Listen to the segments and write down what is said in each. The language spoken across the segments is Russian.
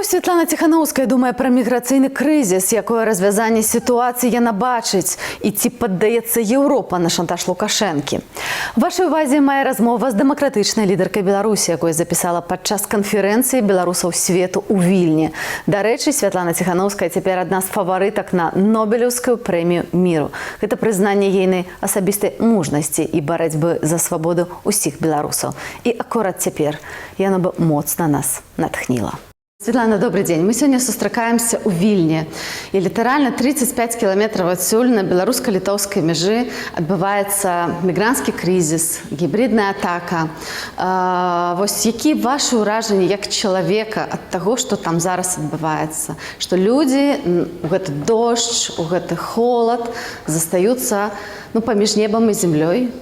Вось Святлана Ціханаўская думае пра міграцыйны крызіс, якое развязанне сітуацыі яна бачыць і ці паддаецца Еўропа на шантаж Лукашэнкі. Вашай увазе мае размова з дэмакратычнай лідаркай Беларусі, якую запісала падчас канферэнцыі беларусаў свету ў Вільні. Дарэчы, Святлана Ціханаўская цяпер адна з фаварытак на Нобелеўскую прэмію міру. Гэта прызнанне ейнай асабістай мужнасці і барацьбы за свабоду ўсіх беларусаў. І акурат цяпер яна бы моцна нас натхніла. Светлана, добрый день. Мы сегодня сустракаемся ў Вільні. І літаральна 35 кіламетраў адсюль на беларуска-літоўскай мяжы адбываецца мігранцкі крызіс, гібридная атака. Вось які вашы ўражанні як чалавека ад таго, што там зараз адбываецца? Што людзі у гэты дождж, у гэты холад застаюцца паміж небам і зямлёй,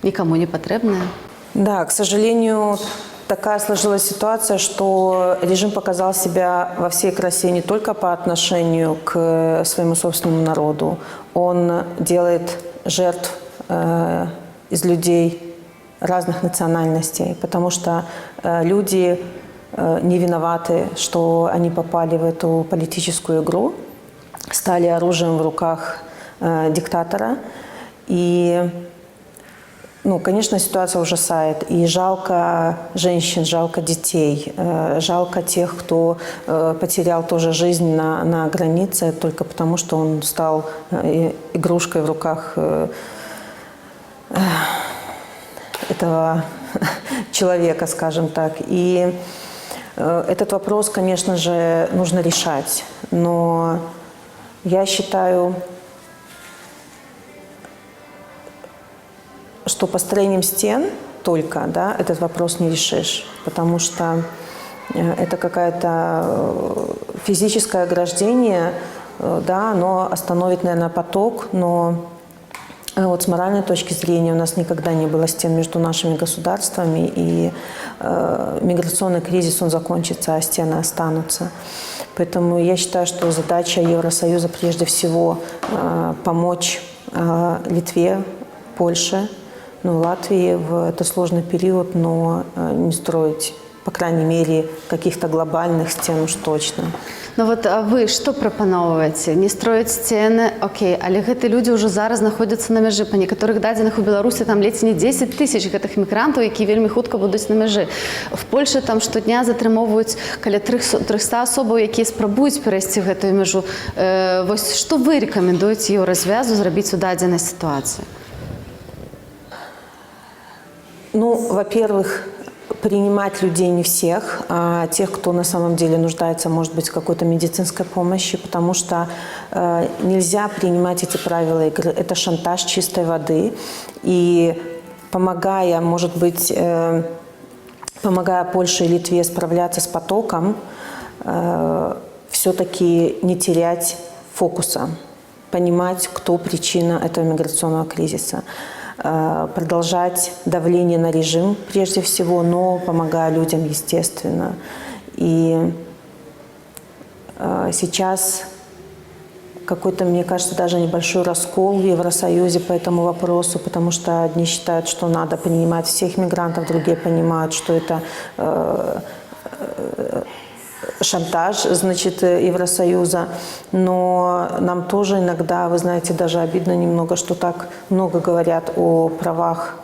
никому не патрэбныя? Да, к сожалению, такая сложилась ситуация, что режим показал себя во всей красе не только по отношению к своему собственному народу. Он делает жертв из людей разных национальностей, потому что люди не виноваты, что они попали в эту политическую игру, стали оружием в руках диктатора. И конечно, ситуация ужасает. И жалко женщин, жалко детей, жалко тех, кто потерял тоже жизнь на границе только потому, что он стал игрушкой в руках этого человека, скажем так. И этот вопрос, конечно же, нужно решать. Но я считаю, что построением стен только этот вопрос не решишь, потому что это какое-то физическое ограждение, оно остановит, наверное, поток, но вот с моральной точки зрения у нас никогда не было стен между нашими государствами, и миграционный кризис, он закончится, а стены останутся. Поэтому я считаю, что задача Евросоюза прежде всего помочь Литве, Польше, Латвии в этот сложный период, но не строить, по крайней мере, каких-то глобальных стен уж точно. А вы что прапаноўваеце? Не строить стены, окей, але гэты люди уже зараз находятся на мяжы. Па некаторых дадзеных у Беларусі там ледзь не 10 тысяч гэтых мігрантаў, якія вельмі хутка будуць на мяжы. В Польше там штодня затрымоўваюць каля 300 асобаў, якія спрабуюць перайсці гэтую мяжу. Вось што вы рэкамендуеце Еўразвязу зрабіць у дадзенай сітуацыі? Во-первых, принимать людей не всех, а тех, кто на самом деле нуждается, может быть, в какой-то медицинской помощи, потому что нельзя принимать эти правила игры. Это шантаж чистой воды. И помогая, может быть, помогая Польше и Литве справляться с потоком, все-таки не терять фокуса, понимать, кто причина этого миграционного кризиса. Продолжать давление на режим прежде всего, но помогая людям, естественно. И сейчас какой-то, мне кажется, даже небольшой раскол в Евросоюзе по этому вопросу, потому что одни считают, что надо принимать всех мигрантов, другие понимают, что это шантаж, Евросоюза. Но нам тоже иногда, вы знаете, даже обидно немного, что так много говорят о правах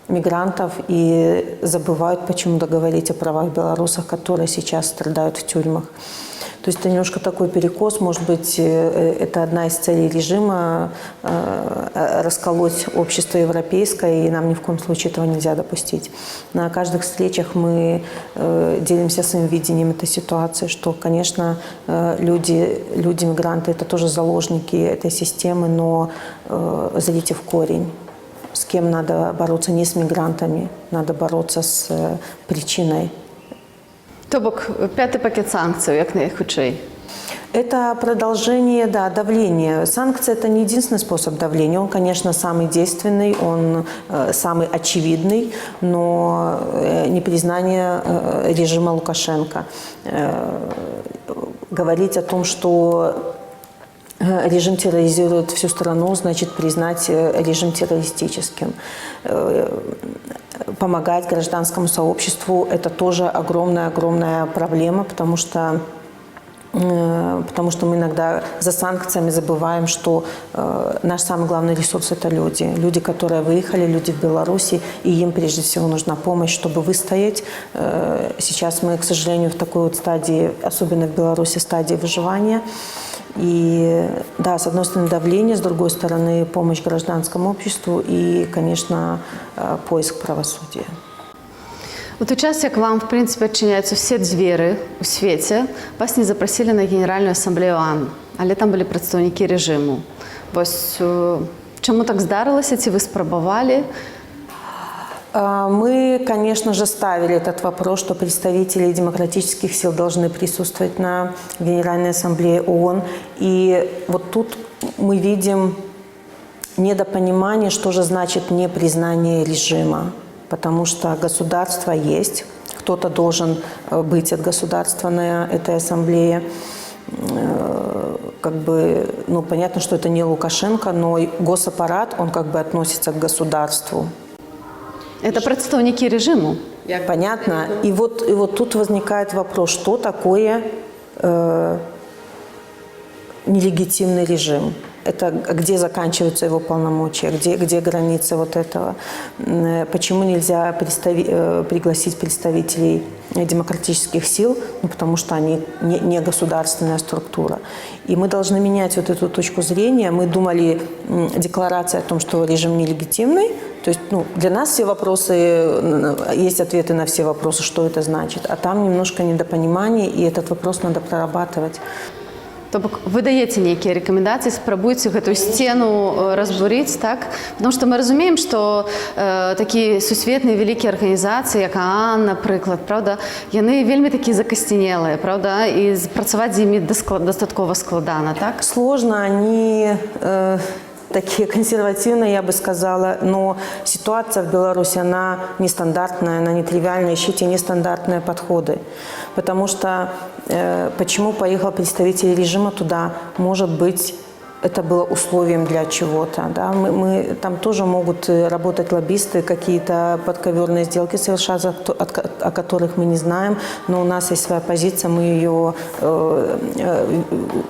мигрантов и забывают почему-то говорить о правах белорусов, которые сейчас страдают в тюрьмах. То есть это немножко такой перекос, может быть, это одна из целей режима расколоть общество европейское, и нам ни в коем случае этого нельзя допустить. На каждых встречах мы делимся своим видением этой ситуации, что, конечно, люди-мигранты – это тоже заложники этой системы, но зайдите в корень. С кем надо бороться? Не с мигрантами, надо бороться с причиной. То бок, пятый пакет санкций, як найхутчэй. Это продолжение, давления. Санкции – это не единственный способ давления. Он, конечно, самый действенный, он самый очевидный, но не признание режима Лукашенко. Говорить о том, что режим терроризирует всю страну, значит признать режим террористическим. Помогать гражданскому сообществу – это тоже огромная-огромная проблема, потому что потому что мы иногда за санкциями забываем, что наш самый главный ресурс – это люди. Люди, которые выехали, люди в Беларуси, и им прежде всего нужна помощь, чтобы выстоять. Сейчас мы, к сожалению, в такой вот стадии, особенно в Беларуси, стадии выживания. И да, с одной стороны давление, с другой стороны помощь гражданскому обществу и, конечно, поиск правосудия. У той час, як вам, в принципі, відчиняються всі двері у світі, вас не запросили на Генеральну асамблею ООН, але там були представники режиму. Ось чому так здарилося? Ці ви спробували? Мы, конечно же, ставили этот вопрос, что представители демократических сил должны присутствовать на Генеральной ассамблее ООН. И вот тут мы видим недопонимание, что же значит непризнание режима. Потому что государство есть, кто-то должен быть от государства на этой ассамблее. Как бы, ну, понятно, что это не Лукашенко, но и госаппарат, он как бы относится к государству. Це представники режиму. Понятно. И вот тут возникает вопрос, что такое нелегитимный режим. Это где заканчиваются его полномочия, где границы вот этого. Почему нельзя пригласить представителей демократических сил? Ну, потому что они не государственная структура. И мы должны менять вот эту точку зрения. Мы думали, декларация о том, что режим нелегитимный. То есть для нас все вопросы, есть ответы на все вопросы, что это значит. А там немножко недопонимание, и этот вопрос надо прорабатывать. Тобто ви даєте некие рекомендации, спробуйте эту стену разбурить, так? Потому что мы разумеем, что такие сусветные великие организации, як ООН, наприклад, правда, вони вельми такі закостенелые, правда, і працювати з ними достатково складно, так? Сложно, они такие консервативные, я бы сказала, но ситуация в Беларуси, она нестандартная, она нетривиальная, ищите нестандартные подходы. Потому что почему поехал представитель режима туда, может быть, это было условием для чего-то. Да? Мы, там тоже могут работать лоббисты, какие-то подковерные сделки совершаться, о которых мы не знаем, но у нас есть своя позиция, мы ее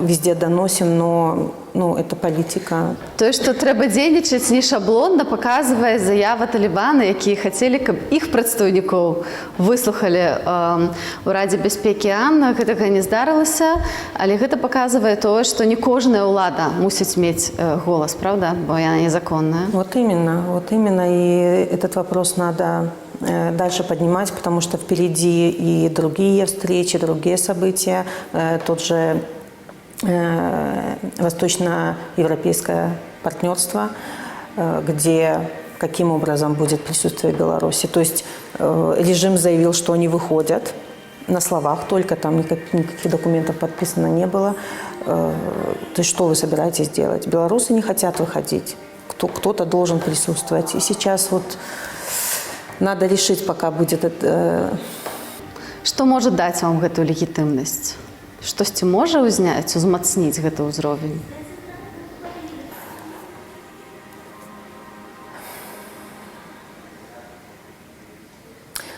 везде доносим, но это политика. То, що треба дзейнічаць не шаблонна, паказвае заява Талібана, які хацелі, каб іх прадстаўнікоў выслухалі ў Радзе бяспекі ООН. Гэтага не здарылася, але гэта паказвае тое, што не кожная ўлада мусіць мець голас, правда? Бо яна незаконная. Вот именно. И этот вопрос надо дальше поднимать, потому что впереди и другие встречи, другие события. Тот же восточноевропейское партнерство, где каким образом будет присутствие Беларуси. То есть режим заявил, что они выходят на словах, только там никаких документов подписано не было. То есть что вы собираетесь делать? Белорусы не хотят выходить. Кто-то должен присутствовать. И сейчас вот надо решить, пока будет это. Што можа даць вам гэтую легітымнасць? Штосьці можа ўзняць, узмацніць гэты ўзровень?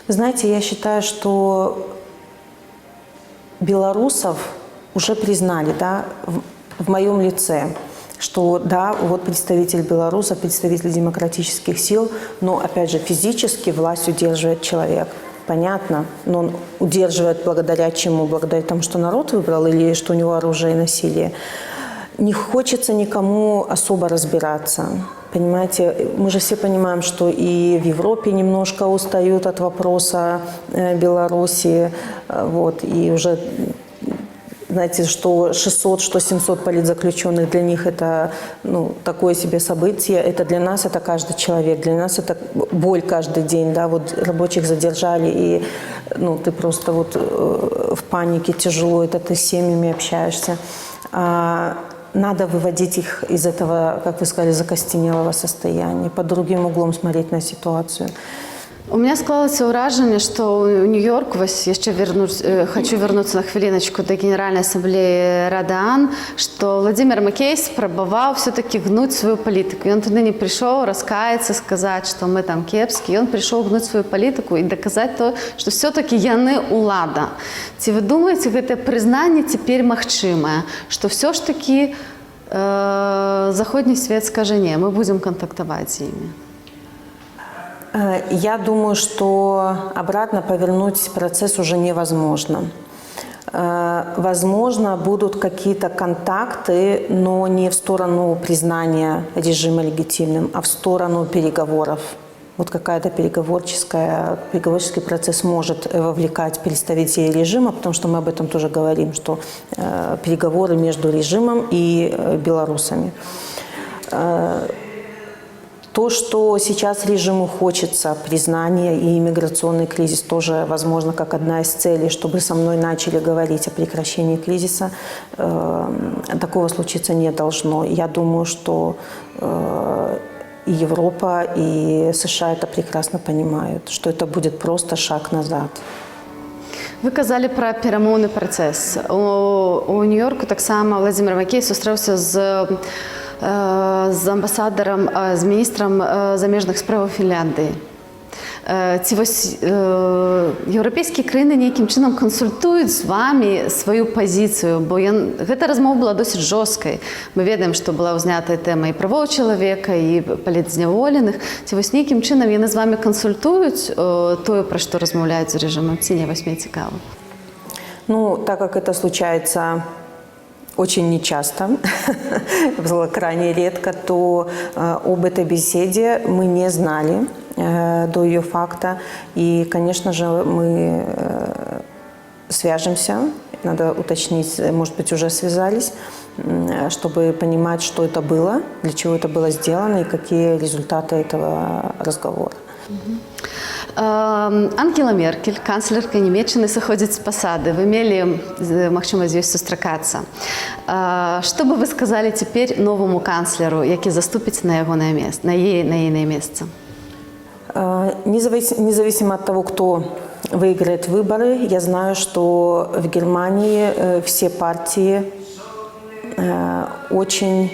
Вы знаете, я считаю, что белорусов уже признали, да, в моем лице, что да, вот представитель белорусов, представитель демократических сил, но опять же физически власть удерживает человек. Понятно, но он удерживает благодаря чему? Благодаря тому, что народ выбрал или что у него оружие и насилие. Не хочется никому особо разбираться. Понимаете, мы же все понимаем, что и в Европе немножко устают от вопроса Беларуси. Вот, и уже, знаете, что 600, что 700 политзаключенных, для них это такое себе событие. Это для нас, это каждый человек. Для нас это боль каждый день. Да? Вот рабочих задержали, и ты просто вот в панике, тяжело. Это ты с семьями общаешься. Надо выводить их из этого, как вы сказали, закостенелого состояния, под другим углом смотреть на ситуацию. У меня склалось ўражанне, што ў Нью-Йорк, вось яшчэ хочу вернуться на хвіліночку до Генеральной Ассамблеи Рады АОН, што Владимир Макей спрабаваў все-таки гнуць сваю палітыку. Ён туды не прыйшоў раскаяцца, сказаць, што мы там кепскі. Ён прыйшоў гнуць сваю палітыку і даказаць то, што все-таки яны ўлада. Ці вы думаеце, гэтае прызнанне цяпер магчымае, што все ж таки заходні свет скажа не, мы будзем кантактаваць з імі? Я думаю, что обратно повернуть процесс уже невозможно. Возможно, будут какие-то контакты, но не в сторону признания режима легитимным, а в сторону переговоров. Вот какая-то переговорческий процесс может вовлекать представителей режима, потому что мы об этом тоже говорим, что переговоры между режимом и белорусами. То, что сейчас режиму хочется признания и иммиграционный кризис тоже, возможно, как одна из целей, чтобы со мной начали говорить о прекращении кризиса, такого случиться не должно. Я думаю, что и Европа, и США это прекрасно понимают, что это будет просто шаг назад. Вы казалі пра перамоўны працэс. У Нью-Йорку таксама Владимир Макей сустрэўся з амбасадарам, з міністрам замежных справаў Фінляндыі. Ці вось еўрапейскія краіны нейкім чынам кансультуюць з вамі сваю пазіцыю, бо гэта размова была досыць жорсткай. Мы ведаем, што была ўзнятая тэма і правоў чалавека, і палітзняволеных. Ці вось нейкім чынам яны з вамі кансультуюць тое, пра што размаўляюць з рэжымам, ці не, вось мне цікава? Ну, так как это случается очень нечасто, крайне редко, то об этой беседе мы не знали до ее факта. И, конечно же, мы свяжемся, надо уточнить, может быть, уже связались, чтобы понимать, что это было, для чего это было сделано и какие результаты этого разговора. Ангела Меркель, канцлерка Нямецчыны, сыходзіць з пасады. Вы мелі магчымасць з ёй сустракацца. Што бы вы сказалі цяпер новаму канцлеру, які заступіць на ягонае месца, на ейнае месца? Независимо от того, кто выиграет выборы, я знаю, что в Германии все партии очень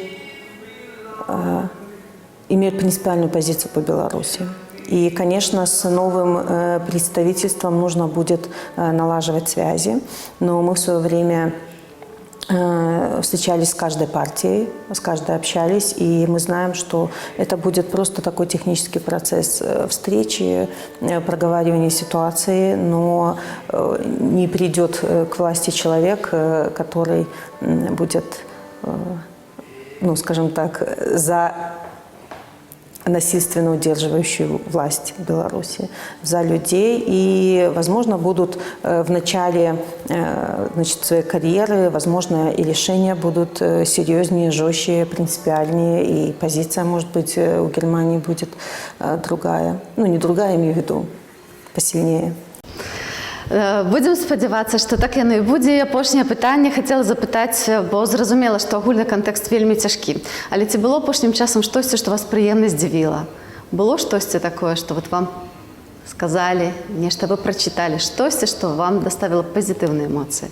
имеют принципиальную позицию по Беларуси. И, конечно, с новым представительством нужно будет налаживать связи. Но мы в свое время встречались с каждой партией, с каждой общались. И мы знаем, что это будет просто такой технический процесс встречи, проговаривания ситуации. Но не придет к власти человек, который будет, ну, скажем так, за насильственно удерживающую власть в Беларуси, за людей. И, возможно, будут в начале своей карьеры, возможно, и решения будут серьезнее, жестче, принципиальнее. И позиция, может быть, у Германии будет другая. Ну, не другая, имею в виду, посильнее. Будзем спадзявацца, што так яно і будзе. Апошняе пытанне хацела запытаць, бо зразумела, што агульны кантэкст вельмі цяжкі. Але ці было апошнім часам штосьці, што вас прыемна здзівіла? Было штосьці такое, што вот вам сказалі, нешта вы прачыталі, штосьці, што вам даставіла пазітыўныя эмоцыі?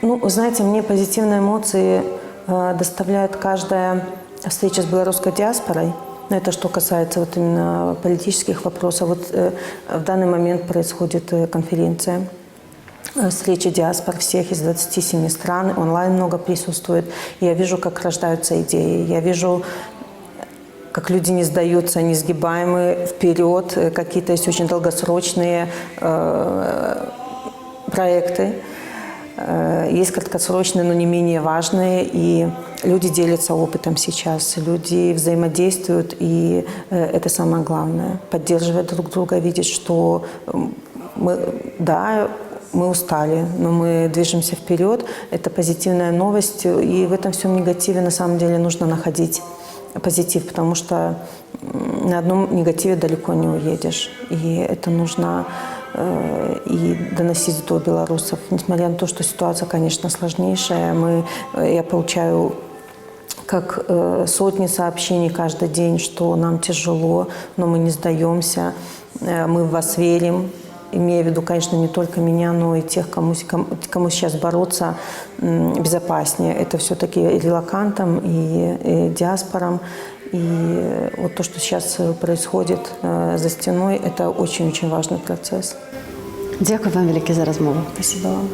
Ну, вы знаете, мне позитивные эмоции доставляет каждая встреча с белорусской диаспорой. Это что касается вот именно политических вопросов. Вот в данный момент происходит конференция, встреча диаспор всех из 27 стран, онлайн много присутствует. Я вижу, как рождаются идеи, я вижу, как люди не сдаются, несгибаемы вперед, какие-то есть очень долгосрочные проекты. Есть краткосрочные, но не менее важные, и люди делятся опытом сейчас, люди взаимодействуют, и это самое главное. Поддерживать друг друга, видеть, что мы устали, но мы движемся вперед. Это позитивная новость, и в этом всем негативе на самом деле нужно находить позитив, потому что на одном негативе далеко не уедешь, и это нужно и доносить до белорусов. Несмотря на то, что ситуация, конечно, сложнейшая, я получаю как сотни сообщений каждый день, что нам тяжело, но мы не сдаемся, мы в вас верим. Имея в виду, конечно, не только меня, но и тех, кому сейчас бороться безопаснее. Это все-таки релокантам и диаспорам. И вот то, что сейчас происходит за стеной, это очень-очень важный процесс. Дякую вам велике за розмову. Спасибо вам.